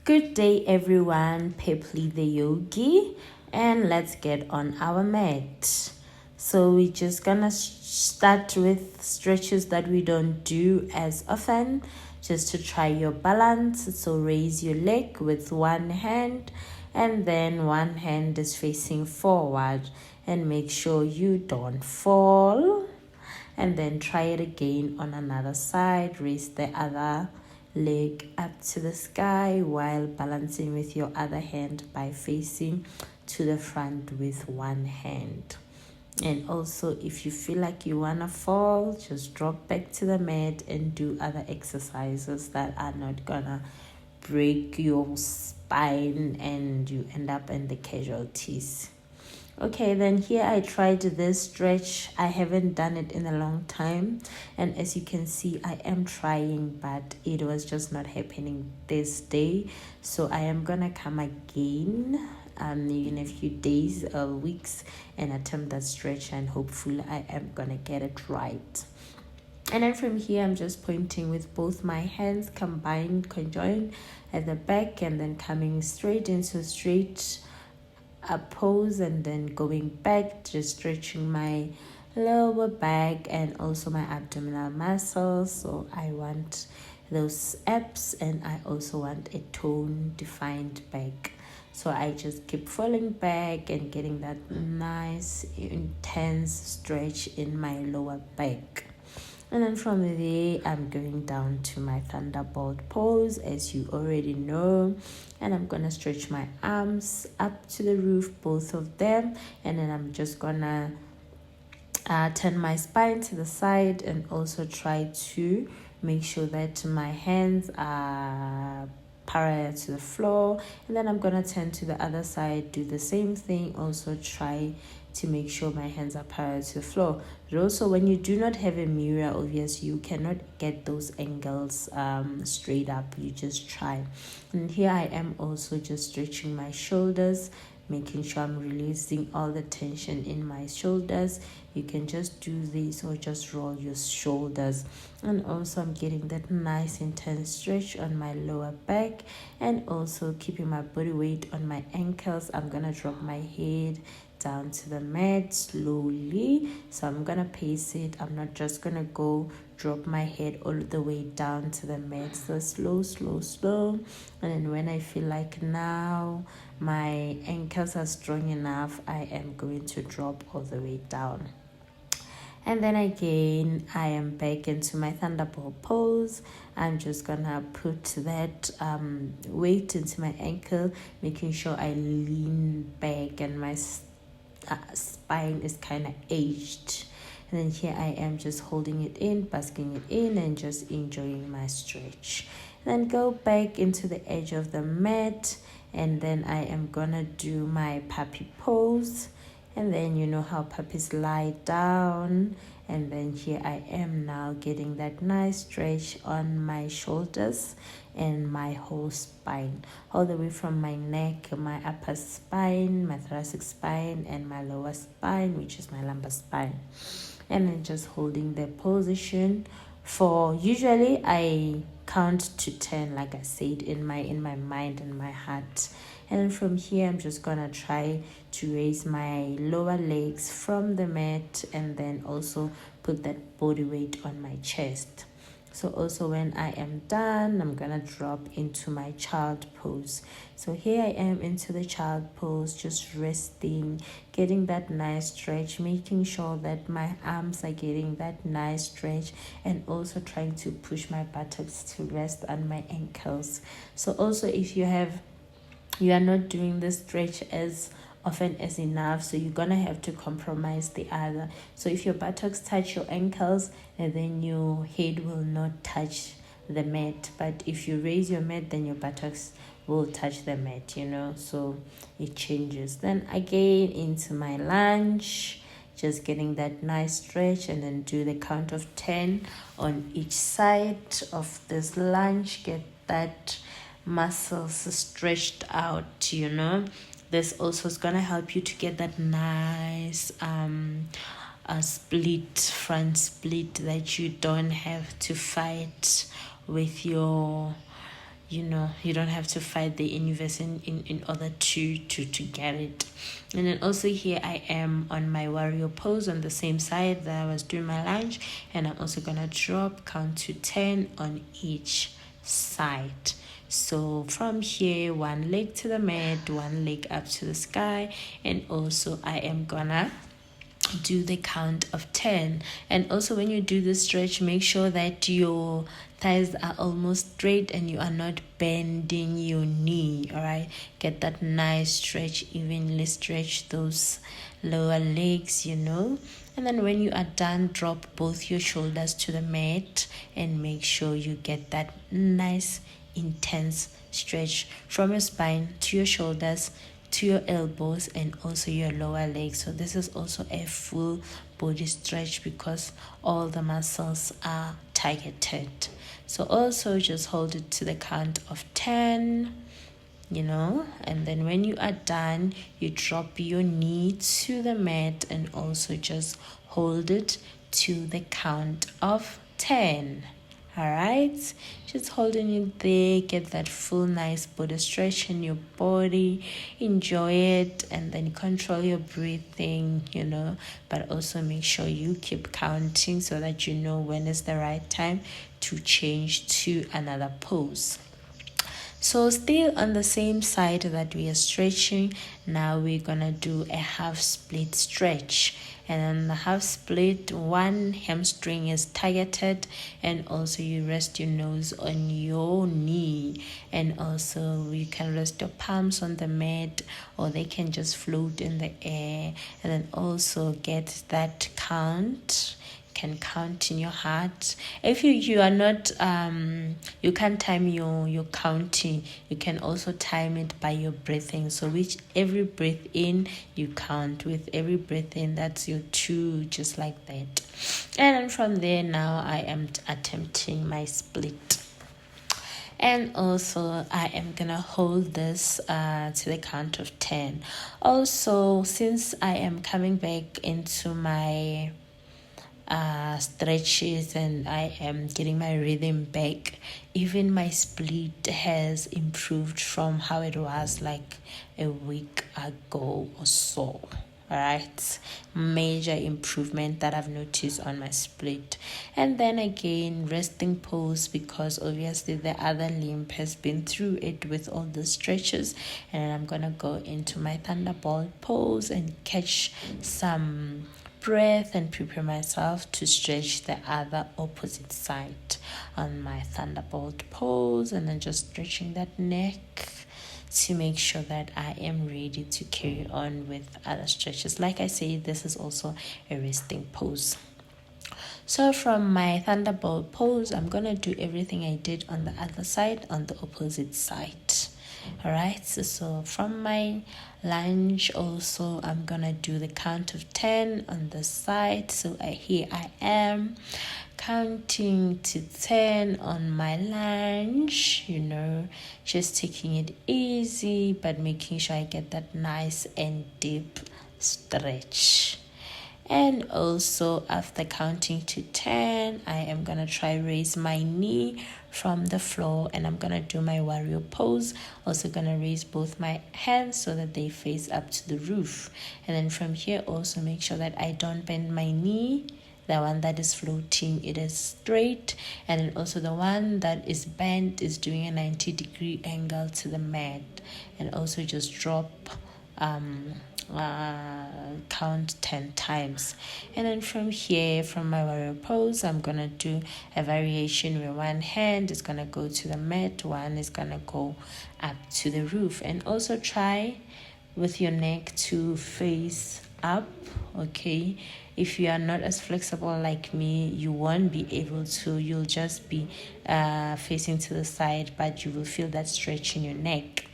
Good day, everyone. Pepli the Yogi, and let's get on our mat. So we're just gonna start with stretches that we don't do as often, just to try your balance. So raise your leg with one hand, and then one hand is facing forward, and make sure you don't fall. And then try it again on another side. Raise the other leg up to the sky while balancing with your other hand by facing to the front with one hand. And also, if you feel like you want to fall, just drop back to the mat and do other exercises that are not gonna break your spine and you end up in the casualties. Okay, then here I tried this stretch. I haven't done it in a long time, and as you can see, I am trying, but it was just not happening this day. So I am gonna come again in a few days or weeks and attempt that stretch, and hopefully I am gonna get it right. And then from here, I'm just pointing with both my hands conjoined at the back, and then coming straight into straight a pose, and then going back, just stretching my lower back and also my abdominal muscles. So I want those abs, and I also want a tone defined back. So I just keep falling back and getting that nice intense stretch in my lower back. And then from there, I'm going down to my thunderbolt pose, as you already know. And I'm going to stretch my arms up to the roof, both of them. And then I'm just going to turn my spine to the side and also try to make sure that my hands are parallel to the floor. And then I'm going to turn to the other side, do the same thing, also try to make sure my hands are parallel to the floor. But also, when you do not have a mirror, obviously you cannot get those angles straight up. You just try. And here I am also just stretching my shoulders, making sure I'm releasing all the tension in my shoulders. You can just do this or just roll your shoulders. And also I'm getting that nice intense stretch on my lower back, and also keeping my body weight on my ankles. I'm gonna drop my head down to the mat slowly. So I'm gonna pace it. I'm not just gonna go drop my head all the way down to the mat. So slow. And then when I feel like now my ankles are strong enough, I am going to drop all the way down. And then again, I am back into my thunderbolt pose. I'm just gonna put that weight into my ankle, making sure I lean back and my spine is kind of aged. And then here I am just holding it in, basking it in, and just enjoying my stretch. And then go back into the edge of the mat, and then I am gonna do my puppy pose. And then you know how puppies lie down. And then here I am now getting that nice stretch on my shoulders and my whole spine, all the way from my neck, my upper spine, my thoracic spine, and my lower spine, which is my lumbar spine. And then just holding the position for, usually I count to 10, like I said, in my mind and my heart. And then from here, I'm just gonna try to raise my lower legs from the mat, and then also put that body weight on my chest. So also when I am done, I'm gonna drop into my child pose. So here I am into the child pose, just resting, getting that nice stretch, making sure that my arms are getting that nice stretch, and also trying to push my buttocks to rest on my ankles. So also, if you are not doing this stretch as often as enough, so you're gonna have to compromise the other. So if your buttocks touch your ankles, and then your head will not touch the mat, but if you raise your mat, then your buttocks will touch the mat, so it changes. Then again into my lunge, just getting that nice stretch, and then do the count of 10 on each side of this lunge. Get that muscles stretched out. This also is gonna help you to get that nice front split, that you don't have to fight with your you don't have to fight the universe in order to get it. And then also here I am on my warrior pose on the same side that I was doing my lunge, and I'm also gonna drop, count to 10 on each side. So from here, one leg to the mat, one leg up to the sky, and also I am gonna do the count of 10. And also when you do the stretch, make sure that your thighs are almost straight and you are not bending your knee. All right, get that nice stretch, evenly stretch those lower legs, and then when you are done, drop both your shoulders to the mat and make sure you get that nice intense stretch from your spine to your shoulders to your elbows and also your lower legs. So this is also a full body stretch because all the muscles are targeted. So also just hold it to the count of 10, and then when you are done, you drop your knee to the mat and also just hold it to the count of 10. All right, just holding it there, get that full nice body stretch in your body, enjoy it, and then control your breathing, but also make sure you keep counting so that you know when is the right time to change to another pose. So still on the same side that we are stretching, now we're gonna do a half split stretch. And on the half split, one hamstring is targeted, and also you rest your nose on your knee, and also you can rest your palms on the mat, or they can just float in the air. And then also get that count, can count in your heart. If you are not you can't time your counting, you can also time it by your breathing. So with every breath in you count, with every breath in that's your 2, just like that. And then from there, now I am attempting my split. And also I am gonna hold this to the count of 10. Also, since I am coming back into my stretches and I am getting my rhythm back, even my split has improved from how it was like a week ago or so. Alright, major improvement that I've noticed on my split. And then again, resting pose, because obviously the other limb has been through it with all the stretches. And I'm gonna go into my thunderbolt pose and catch some breath and prepare myself to stretch the other opposite side on my thunderbolt pose, and then just stretching that neck to make sure that I am ready to carry on with other stretches. Like I say, this is also a resting pose. So from my thunderbolt pose, I'm gonna do everything I did on the other side on the opposite side. Alright, so from my lunge also I'm gonna do the count of 10 on the side. So here I am counting to 10 on my lunge, just taking it easy but making sure I get that nice and deep stretch. And also after counting to 10, I am gonna try raise my knee from the floor, and I'm gonna do my warrior pose. Also gonna raise both my hands so that they face up to the roof. And then from here also make sure that I don't bend my knee. The one that is floating, it is straight, and then also the one that is bent is doing a 90-degree angle to the mat. And also just drop count 10 times. And then from here, from my warrior pose, I'm gonna do a variation where one hand is gonna go to the mat, one is gonna go up to the roof. And also try with your neck to face up. Okay, if you are not as flexible like me, you won't be able to. You'll just be facing to the side, but you will feel that stretch in your neck.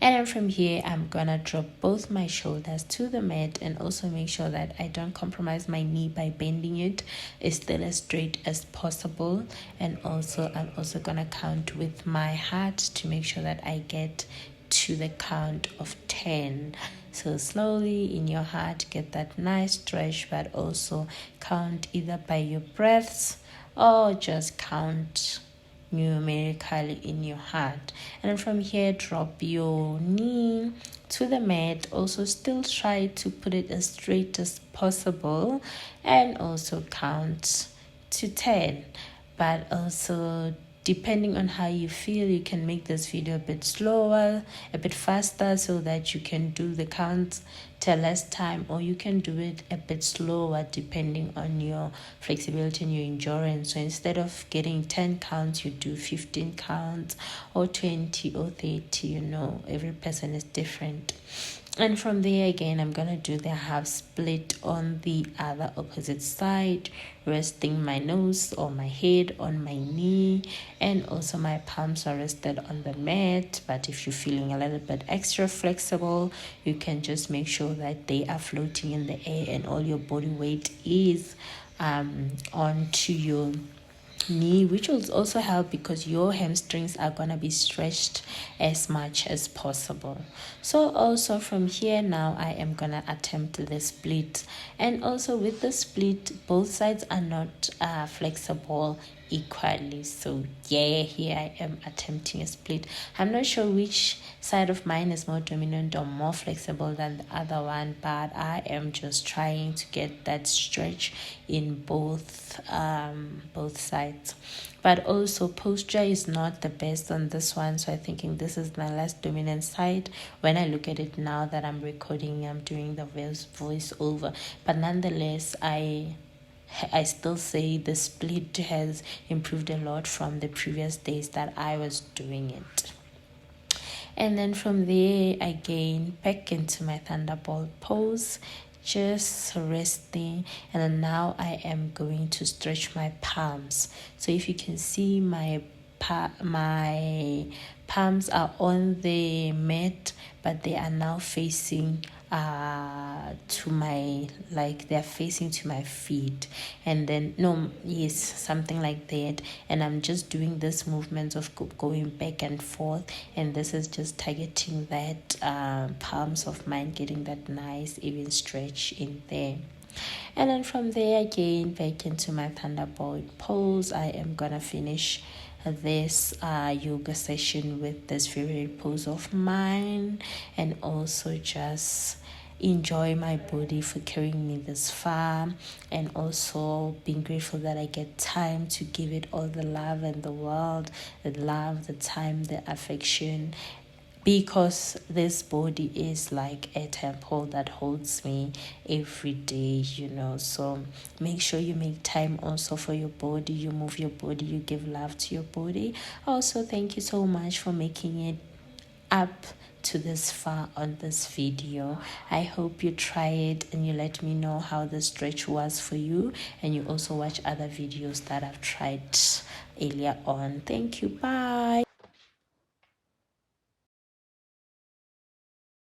And then from here, I'm gonna drop both my shoulders to the mat and also make sure that I don't compromise my knee by bending it. It's still as straight as possible. And also, I'm also gonna count with my heart to make sure that I get to the count of 10. So slowly in your heart, get that nice stretch, but also count either by your breaths or just count numerically in your heart. And from here, drop your knee to the mat. Also still try to put it as straight as possible, and also count to 10. But also, depending on how you feel, you can make this video a bit slower, a bit faster, so that you can do the counts till less time, or you can do it a bit slower depending on your flexibility and your endurance. So instead of getting 10 counts, you do 15 counts or 20 or 30. Every person is different. And from there, again, I'm gonna do the half split on the other opposite side, resting my nose or my head on my knee, and also my palms are rested on the mat. But if you're feeling a little bit extra flexible, you can just make sure that they are floating in the air and all your body weight is onto your knee, which will also help because your hamstrings are gonna be stretched as much as possible. So also from here, now I am gonna attempt the split, and also with the split, both sides are not flexible equally. So yeah, here I am attempting a split. I'm not sure which side of mine is more dominant or more flexible than the other one, but I am just trying to get that stretch in both sides. But also posture is not the best on this one, so I'm thinking this is my less dominant side. When I look at it now that I'm recording, I'm doing the voice over, but nonetheless, I still say the split has improved a lot from the previous days that I was doing it. And then from there, again, back into my thunderbolt pose, just resting. And then now I am going to stretch my palms. So if you can see, my palms are on the mat, but they are now facing to my, like they're facing to my feet, and then something like that. And I'm just doing this movement of going back and forth, and this is just targeting that palms of mine, getting that nice even stretch in there. And then from there, again, back into my thunderbolt pose. I am gonna finish this yoga session with this favorite pose of mine, and also just enjoy my body for carrying me this far, and also being grateful that I get time to give it all the love in the world, the love, the time, the affection, because this body is like a temple that holds me every day. So make sure you make time also for your body, you move your body, you give love to your body. Also, thank you so much for making it up to this far on this video. I hope you try it and you let me know how the stretch was for you, and you also watch other videos that I've tried earlier on. Thank you. Bye.